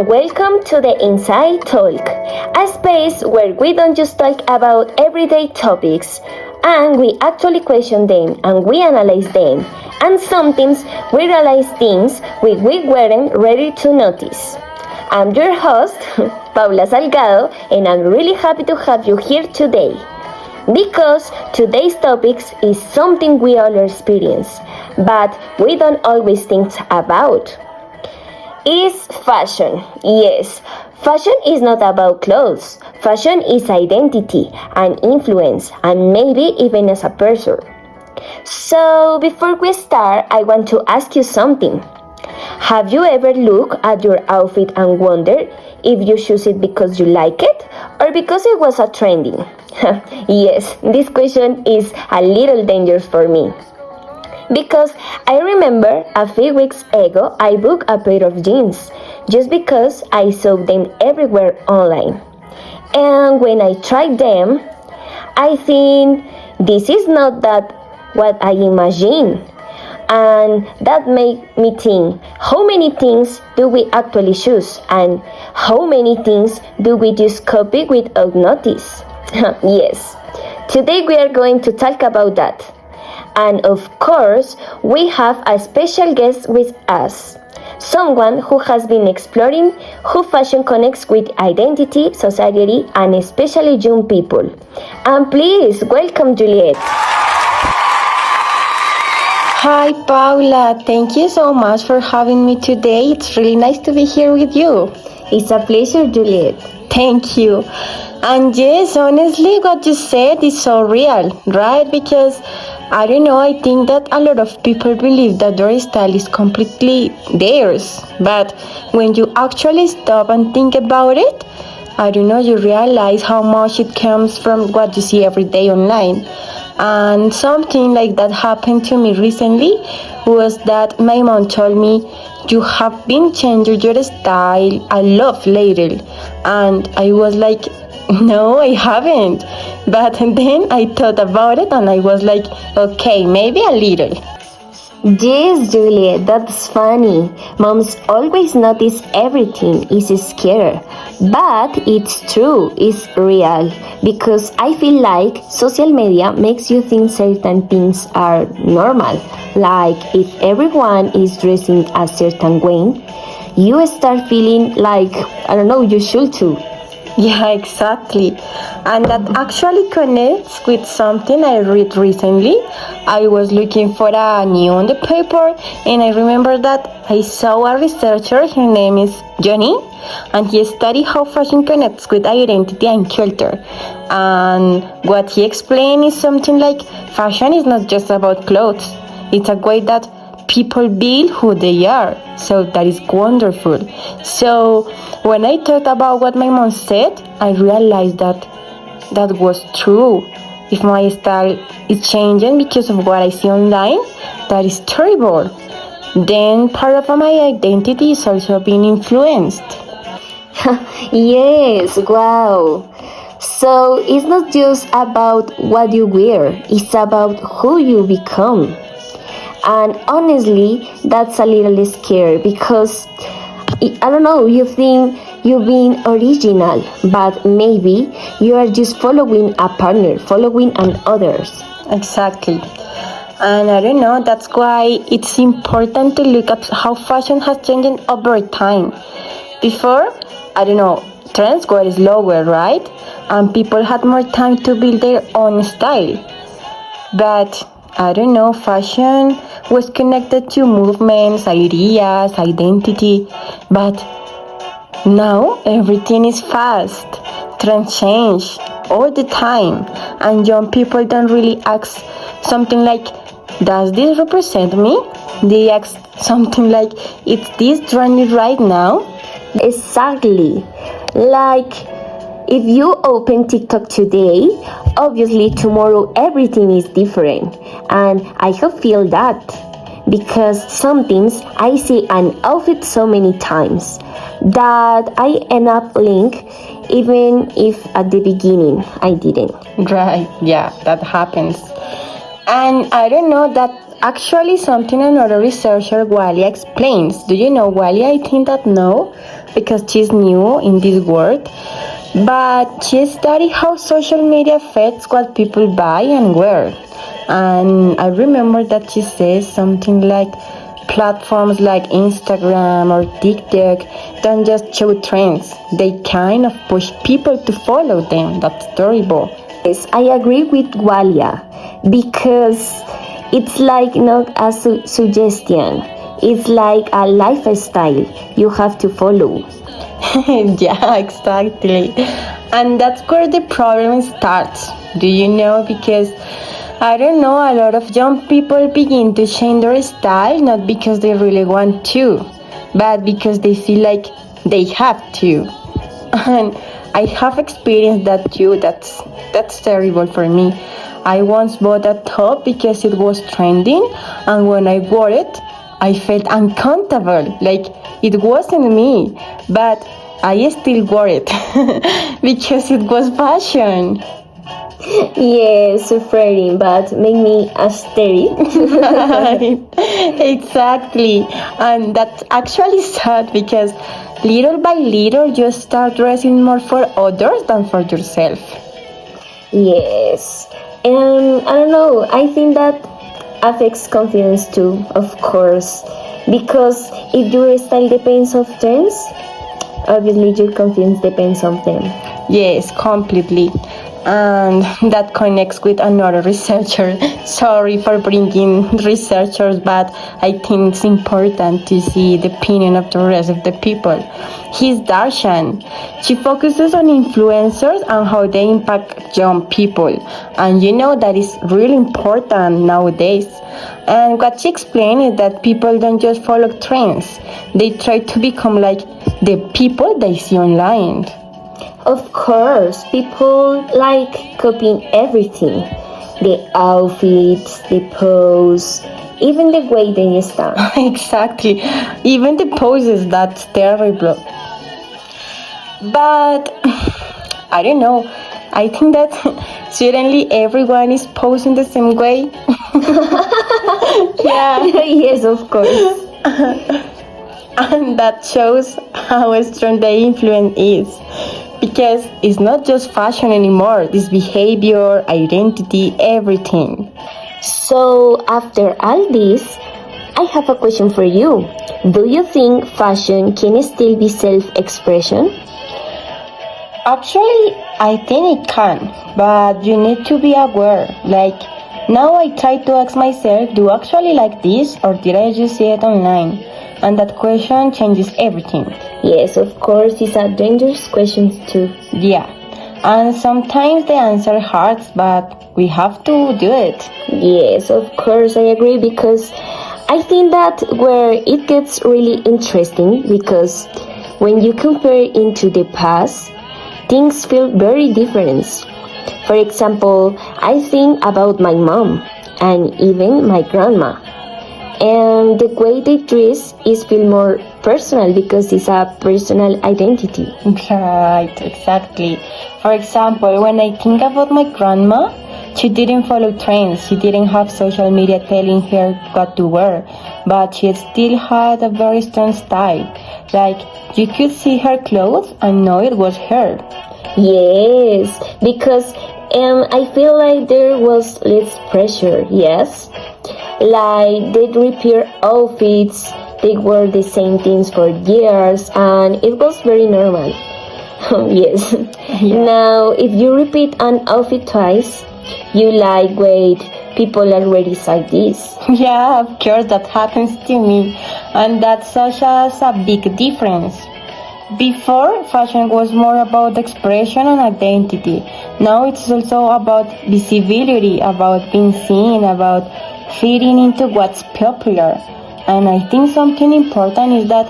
and welcome to the Inside Talk, a space where we don't just talk about everyday topics, and we actually question them and we analyze them, and sometimes we realize things we weren't ready to notice. I'm your host, Paula Salgado, and I'm really happy to have you here today. Because today's topic is something we all experience, but we don't always think about. Is fashion. Yes, fashion is not about clothes. Fashion is identity and influence, and maybe even as a person. So, before we start, I want to ask you something. Have you ever looked at your outfit and wondered if you choose it because you like it or because it was a trending? Yes, this question is a little dangerous for me. Because I remember a few weeks ago I bought a pair of jeans just because I saw them everywhere online. And when I tried them, I think this is not that what I imagined. And that made me think, how many things do we actually choose and how many things do we just copy without notice? Yes, today we are going to talk about that. And of course, we have a special guest with us. Someone who has been exploring how fashion connects with identity, society, and especially young people. And please, welcome Julieth. Hi Paula, thank you so much for having me today. It's really nice to be here with you. It's a pleasure, Julieth. Thank you. And yes, honestly, what you said is so real, right? Because I don't know, I think that a lot of people believe that their style is completely theirs. But when you actually stop and think about it, I don't know, you realize how much it comes from what you see every day online. And something like that happened to me recently was that my mom told me, you have been changing your style a lot lately. And I was like, no, I haven't. But then I thought about it and I was like, okay, maybe a little. Yes, Juliet, that's funny. Moms always notice everything is scared. But it's true, it's real. Because I feel like social media makes you think certain things are normal. Like if everyone is dressing a certain way, you start feeling like, I don't know, you should too. Yeah, exactly. And that actually connects with something I read recently. I was looking for a news on the paper and I remember that I saw a researcher, her name is Johnny, and he studied how fashion connects with identity and culture. And what he explained is something like fashion is not just about clothes. It's a way that people build who they are. So that is wonderful. So when I thought about what my mom said, I realized that that was true. If my style is changing because of what I see online, that is terrible. Then part of my identity is also being influenced. Yes, wow. So it's not just about what you wear, it's about who you become. And honestly, that's a little scary because, I don't know, you think you're being original, but maybe you are just following a partner, following an others. Exactly. And I don't know, that's why it's important to look at how fashion has changed over time. Before, I don't know, trends were slower, right? And people had more time to build their own style. But I don't know, fashion was connected to movements, ideas, identity, but now everything is fast. Trends change all the time, and young people don't really ask something like, does this represent me? They ask something like, is this trendy right now? Exactly. Like, if you open TikTok today, obviously tomorrow everything is different. And I have feel that because sometimes I see an outfit so many times that I end up link even if at the beginning I didn't. Right, yeah, that happens. And I don't know, that Actually, something another researcher, Walia, explains. Do you know Walia? I think that no, because she's new in this world. But she studied how social media affects what people buy and wear. And I remember that she says something like platforms like Instagram or TikTok don't just show trends, they kind of push people to follow them. That's terrible. Yes, I agree with Walia because it's like not a suggestion. It's like a lifestyle you have to follow. Yeah, exactly. And that's where the problem starts. Do you know? Because I don't know, a lot of young people begin to change their style not because they really want to, but because they feel like they have to. And I have experienced that too. That's terrible for me. I once bought a top because it was trending, and when I wore it, I felt uncomfortable, like it wasn't me, but I still wore it because it was fashion. Yes, suffering, but make me aesthetic. Exactly, and that's actually sad because little by little you start dressing more for others than for yourself. Yes, and I don't know, I think that affects confidence too, of course, because if your style depends on trends, obviously your confidence depends on them. Yes, completely. And that connects with another researcher. Sorry for bringing researchers, but I think it's important to see the opinion of the rest of the people. He's Darshan. She focuses on influencers and how they impact young people. And you know that is really important nowadays. And what she explained is that people don't just follow trends. They try to become like the people they see online. Of course, people like copying everything. The outfits, the pose, even the way they stand. Exactly. Even the poses, that's terrible. But I don't know. I think that suddenly everyone is posing the same way. Yeah. Yes, of course. And that shows how strong the influence is. Because it's not just fashion anymore, it's behavior, identity, everything. So, after all this, I have a question for you. Do you think fashion can still be self-expression? Actually, I think it can, but you need to be aware. Like, now I try to ask myself, do I actually like this or did I just see it online? And that question changes everything. Yes, of course, it's a dangerous question too. Yeah, and sometimes the answer hurts, but we have to do it. Yes, of course, I agree because I think that where it gets really interesting because when you compare into the past, things feel very different. For example, I think about my mom and even my grandma. And the way they dress is feel more personal because it's a personal identity. Right, exactly. For example, when I think about my grandma, she didn't follow trends. She didn't have social media telling her what to wear, but she still had a very strong style. Like, you could see her clothes and know it was her. Yes, because I feel like there was less pressure, yes? Like they'd repair outfits, they wore the same things for years, and it was very normal. Yes. Yeah. Now, if you repeat an outfit twice, you like, wait, people already saw this. Yeah, of course, that happens to me, and that's such a big difference. Before, fashion was more about expression and identity. Now it's also about visibility, about being seen, about fitting into what's popular. And I think something important is that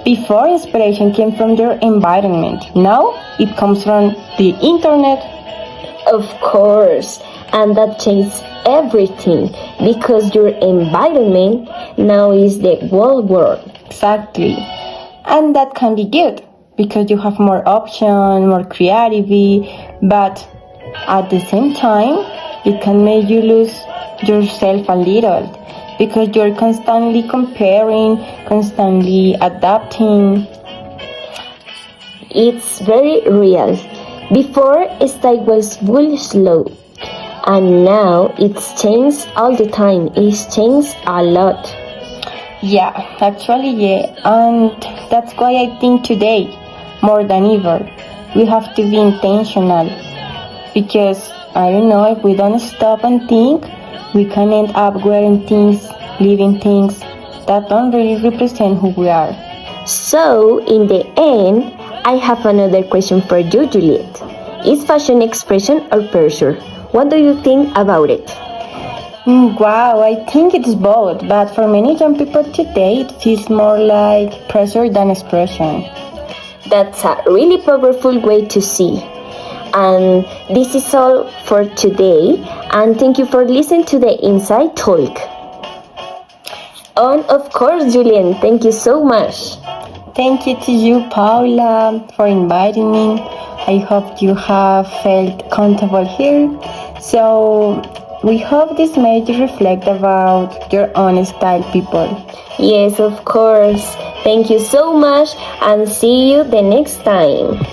before inspiration came from your environment, now it comes from the internet. Of course, and that changes everything because your environment now is the whole world. Exactly. And that can be good because you have more options, more creativity, but at the same time, it can make you lose yourself a little because you're constantly comparing, constantly adapting. It's very real. Before, style was very slow, and now it's changed all the time. It's changed a lot. Yeah, actually, yeah, and that's why I think today, more than ever, we have to be intentional, because I don't know, if we don't stop and think, we can end up wearing things, living things that don't really represent who we are. So, in the end, I have another question for you, Juliet. Is fashion expression or pressure? What do you think about it? Wow, I think it's both, but for many young people today, it feels more like pressure than expression. That's a really powerful way to see. And this is all for today. And thank you for listening to the Inside Talk. And of course, Julian, thank you so much. Thank you to you, Paula, for inviting me. I hope you have felt comfortable here. So, we hope this made you reflect about your own style, people. Yes, of course. Thank you so much and see you the next time.